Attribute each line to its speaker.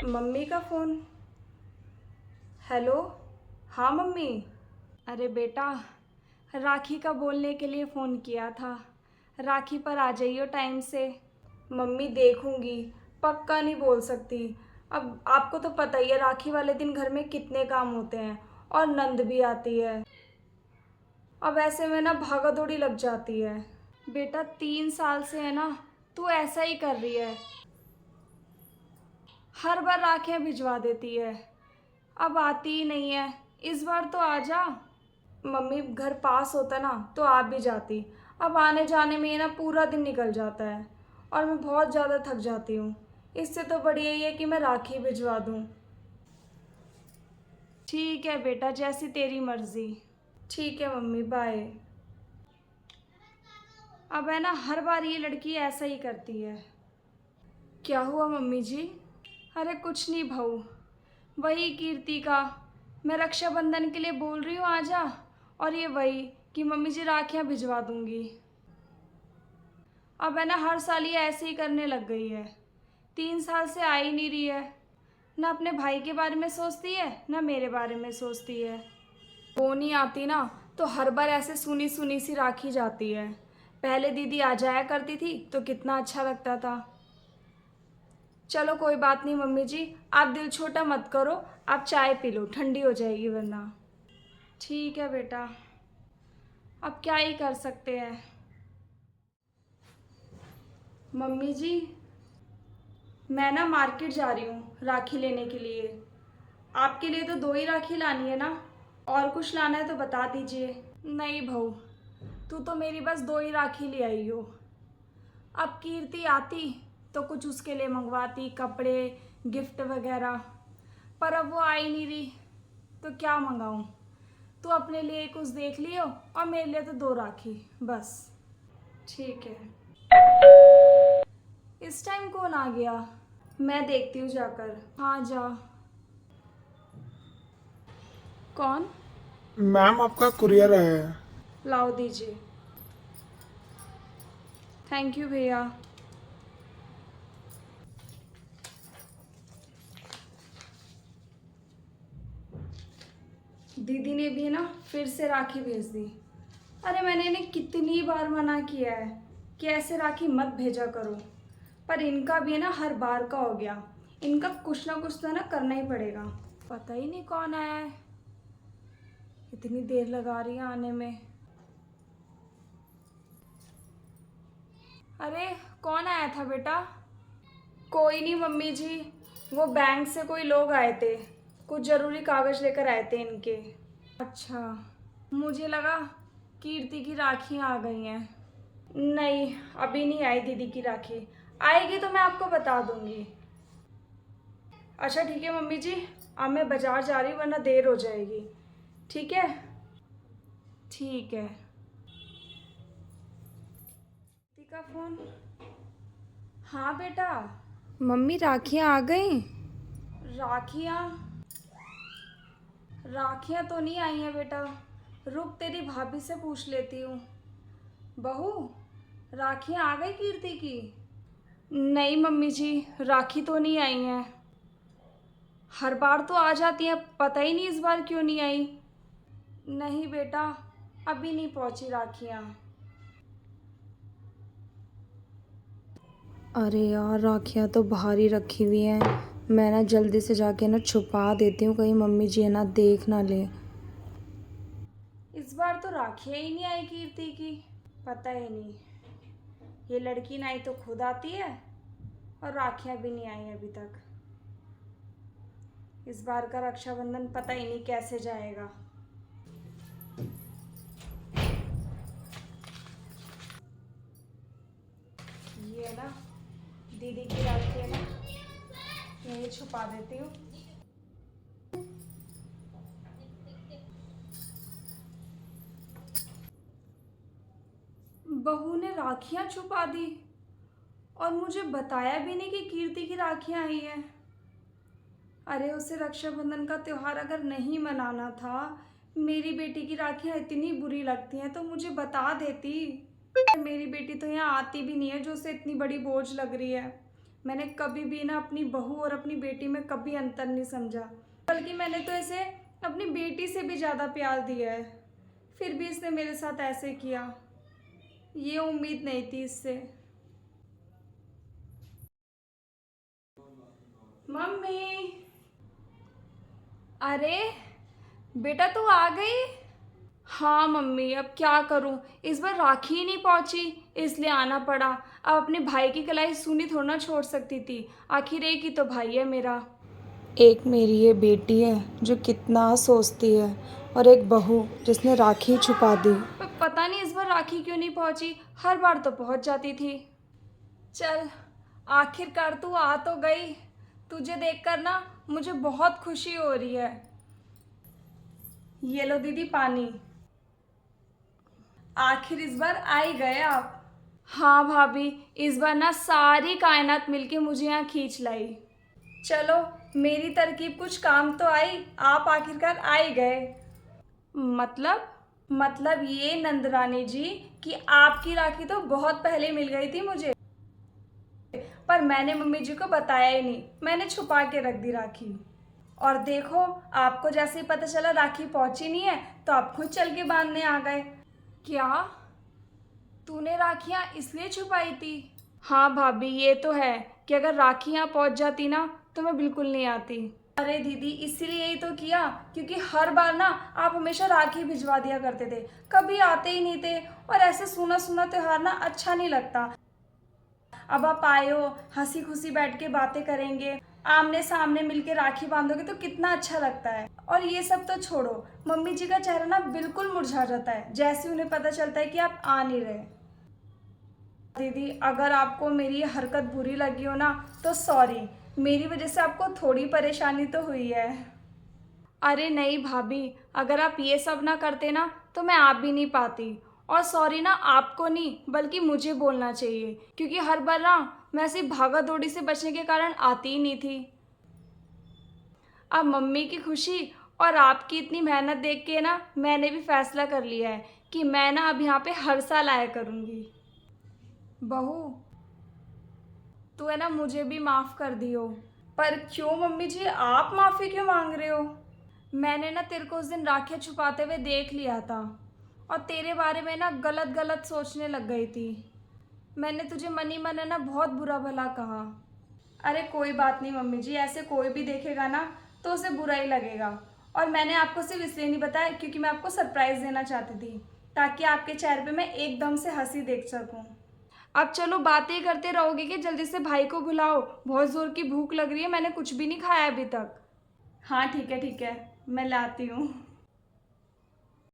Speaker 1: Mummy का phone. Hello. हाँ mummy. अरे बेटा, राखी का बोलने के लिए फ़ोन किया था। राखी पर आ जाइयो टाइम से। मम्मी देखूंगी, पक्का नहीं बोल सकती। अब आपको तो पता ही है राखी वाले दिन घर में कितने काम होते हैं और नंद भी आती है। अब ऐसे में ना भागा दौड़ी लग जाती है। बेटा 3 साल से है ना, तू ऐसा ही कर रही है। हर बार राखियाँ भिजवा देती है, अब आती ही नहीं है। इस बार तो आ जा। मम्मी घर पास होता ना तो आप भी जाती। अब आने जाने में ये ना पूरा दिन निकल जाता है और मैं बहुत ज़्यादा थक जाती हूँ। इससे तो बढ़िया ये है कि मैं राखी भिजवा दूँ। ठीक है बेटा, जैसी तेरी मर्ज़ी। ठीक है मम्मी, बाय। अब है ना हर बार ये लड़की ऐसा ही करती है। क्या हुआ मम्मी जी? अरे कुछ नहीं बहू, वही कीर्ति का। मैं रक्षाबंधन के लिए बोल रही हूँ आजा, और ये वही कि मम्मी जी राखियाँ भिजवा दूँगी। अब है ना हर साल ये ऐसे ही करने लग गई है। 3 साल से आ ही नहीं रही है। ना अपने भाई के बारे में सोचती है ना मेरे बारे में सोचती है। वो नहीं आती ना तो हर बार ऐसे सुनी सुनी सी राखी जाती है। पहले दीदी आ जाया करती थी तो कितना अच्छा लगता था। चलो कोई बात नहीं मम्मी जी, आप दिल छोटा मत करो। आप चाय पी लो, ठंडी हो जाएगी वरना। ठीक है बेटा, अब क्या ही कर सकते हैं। मम्मी जी, मैं ना मार्केट जा रही हूँ राखी लेने के लिए। आपके लिए तो 2 ही राखी लानी है ना? और कुछ लाना है तो बता दीजिए। नहीं बहू, तू तो मेरी बस 2 ही राखी ले आई हो। अब कीर्ति आती तो कुछ उसके लिए मंगवाती, कपड़े गिफ्ट वगैरह। पर अब वो आ ही नहीं रही तो क्या मंगाऊँ। तू अपने लिए कुछ देख लियो और मेरे लिए तो 2 राखी बस। ठीक है। इस टाइम कौन आ गया? मैं देखती हूँ जाकर। हाँ जा। कौन?
Speaker 2: मैम आपका कुरियर है।
Speaker 1: लाओ दीजिए। थैंक यू भैया। दीदी ने भी ना फिर से राखी भेज दी। अरे मैंने इन्हें कितनी बार मना किया है कि ऐसे राखी मत भेजा करो, पर इनका भी ना हर बार का हो गया। इनका कुछ ना कुछ तो ना करना ही पड़ेगा। पता ही नहीं कौन आया है, इतनी देर लगा रही है आने में। अरे कौन आया था बेटा? कोई नहीं मम्मी जी, वो बैंक से कोई लोग आए थे, कुछ ज़रूरी कागज़ लेकर आए थे इनके। अच्छा, मुझे लगा कीर्ति की राखियाँ आ गई हैं। नहीं, अभी नहीं आई दीदी की राखी। आएगी तो मैं आपको बता दूंगी। अच्छा ठीक है मम्मी जी, अब मैं बाज़ार जा रही हूँ वरना देर हो जाएगी। ठीक है? ठीक है। दीदी का फ़ोन। हाँ बेटा। मम्मी राखियाँ आ गई? राखियाँ? राखियाँ तो नहीं आई हैं बेटा। रुक तेरी भाभी से पूछ लेती हूँ। बहू, राखियाँ आ गई कीर्ति की? नहीं मम्मी जी, राखी तो नहीं आई हैं। हर बार तो आ जाती हैं, पता ही नहीं इस बार क्यों नहीं आई। नहीं बेटा, अभी नहीं पहुंची राखियाँ।
Speaker 3: अरे यार, राखियाँ तो बाहर ही रखी हुई हैं। मैं ना जल्दी से जाके ना छुपा देती हूँ, कहीं मम्मी जी है ना देख ना ले।
Speaker 1: इस बार तो राखियाँ ही नहीं आई कीर्ति की। पता ही नहीं, ये लड़की ना ही तो खुद आती है और राखियाँ भी नहीं आई अभी तक। इस बार का रक्षाबंधन पता ही नहीं कैसे जाएगा। ये है ना दीदी की राखी है ना, यही छुपा देती हूँ। बहू ने राखियाँ छुपा दी और मुझे बताया भी नहीं कि कीर्ति की राखियाँ आई हैं। अरे उसे रक्षाबंधन का त्यौहार अगर नहीं मनाना था, मेरी बेटी की राखियाँ इतनी बुरी लगती हैं तो मुझे बता देती। मेरी बेटी तो यहाँ आती भी नहीं है जो उसे इतनी बड़ी बोझ लग रही है। मैंने कभी भी ना अपनी बहू और अपनी बेटी में कभी अंतर नहीं समझा, बल्कि मैंने तो इसे अपनी बेटी से भी ज़्यादा प्यार दिया है। फिर भी इसने मेरे साथ ऐसे किया, ये उम्मीद नहीं थी इससे। मम्मी, अरे बेटा तू आ गई? हाँ मम्मी, अब क्या करूँ, इस बार राखी ही नहीं पहुँची, इसलिए आना पड़ा। अब अपने भाई की कलाई सुनी थोड़ा ना छोड़ सकती थी, आखिर एक ही तो भाई है मेरा।
Speaker 3: एक मेरी ये बेटी है जो कितना सोचती है, और एक बहू जिसने राखी छुपा दी।
Speaker 1: पर पता नहीं इस बार राखी क्यों नहीं पहुँची, हर बार तो पहुँच जाती थी। चल आखिरकार तू आ तो गई, तुझे देखकर ना मुझे बहुत खुशी हो रही है। ये लो दीदी पानी, आखिर इस बार आ ही गए आप। हाँ भाभी, इस बार ना सारी कायनात मिलके मुझे यहाँ खींच लाई। चलो मेरी तरकीब कुछ काम तो आई, आप आखिरकार आ ही गए। मतलब ये नंदरानी जी कि आपकी राखी तो बहुत पहले मिल गई थी मुझे, पर मैंने मम्मी जी को बताया ही नहीं, मैंने छुपा के रख दी राखी। और देखो आपको जैसे ही पता चला राखी पहुंची नहीं है तो आप खुद चल के बांधने आ गए। क्या तूने राखियाँ इसलिए छुपाई थी? हाँ भाभी, ये तो है कि अगर राखी यहाँ पहुँच जाती ना तो मैं बिल्कुल नहीं आती। अरे दीदी, इसीलिए यही तो किया, क्योंकि हर बार ना आप हमेशा राखी भिजवा दिया करते थे, कभी आते ही नहीं थे, और ऐसे सूना सूना त्योहार ना अच्छा नहीं लगता। अब आप आए हो, हंसी खुशी बैठ के बातें करेंगे, आमने सामने मिलके राखी बांधोगे तो कितना अच्छा लगता है। और ये सब तो छोड़ो, मम्मी जी का चेहरा ना बिल्कुल मुरझा जाता है जैसे उन्हें पता चलता है कि आप आ नहीं रहे। दीदी, अगर आपको मेरी ये हरकत बुरी लगी हो ना तो सॉरी, मेरी वजह से आपको थोड़ी परेशानी तो हुई है। अरे नहीं भाभी, अगर आप ये सब ना करते ना तो मैं आ भी नहीं पाती। और सॉरी ना आपको नहीं बल्कि मुझे बोलना चाहिए, क्योंकि हर बार ना मैं ऐसी भागा दौड़ी से बचने के कारण आती ही नहीं थी। अब मम्मी की खुशी और आपकी इतनी मेहनत देख के ना मैंने भी फैसला कर लिया है कि मैं ना अब यहाँ पे हर साल आया करूँगी। बहू, तू है ना मुझे भी माफ़ कर दियो। पर क्यों मम्मी जी, आप माफ़ी क्यों मांग रहे हो? मैंने ना तेरे को उस दिन राखियाँ छुपाते हुए देख लिया था, और तेरे बारे में ना गलत गलत सोचने लग गई थी। मैंने तुझे मनी मन है ना बहुत बुरा भला कहा। अरे कोई बात नहीं मम्मी जी, ऐसे कोई भी देखेगा ना तो उसे बुरा ही लगेगा। और मैंने आपको सिर्फ इसलिए नहीं बताया क्योंकि मैं आपको सरप्राइज़ देना चाहती थी, ताकि आपके चेहरे पे मैं एकदम से हंसी देख सकूं। अब चलो बातें करते रहोगे कि जल्दी से भाई को बुलाओ, बहुत ज़ोर की भूख लग रही है, मैंने कुछ भी नहीं खाया अभी तक। हाँ ठीक है, मैं लाती हूँ।